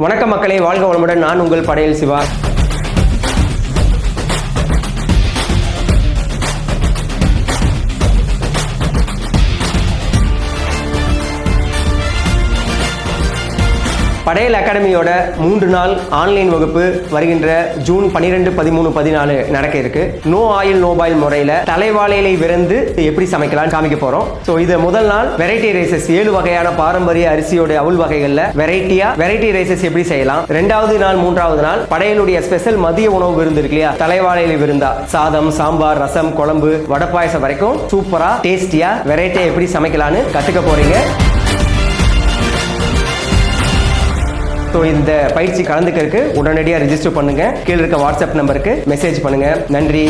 வணக்கம் மக்களே, வாழ்க வளமுடன். நான் உங்கள் படையல் சிவா. படையல் அகாடமியோட 3 நாள் ஆன்லைன் வகுப்பு வருகின்ற ஜூன் 12, 13, 14 நடக்க இருக்கு. நோ ஆயில் நோ பாயில் முறையில் தலைவாழையிலை விருந்து எப்படி சமைக்கலாம் காமிக்க போறோம். ஸோ இது முதல் நாள் வெரைட்டி ரைசஸ் 7 வகையான பாரம்பரிய அரிசியோட அவுல் வகைகள்ல வெரைட்டி ரைசஸ் எப்படி செய்யலாம். 2வது நாள் 3வது நாள் படையலுடைய ஸ்பெஷல் மதிய உணவு விருந்து இருக்கு இல்லையா, தலைவாழையிலை விருந்தா சாதம், சாம்பார், ரசம், குழம்பு, வடை பாயசம் வரைக்கும் சூப்பரா டேஸ்டியா வெரைட்டியா எப்படி சமைக்கலாம்னு கத்துக்க போறீங்க. ஸோ இந்த பயிற்சி கலந்துக்கிறதுக்கு உடனடியாக ரெஜிஸ்டர் பண்ணுங்க. கீழே இருக்க வாட்ஸ்அப் நம்பருக்கு மெசேஜ் பண்ணுங்க. நன்றி.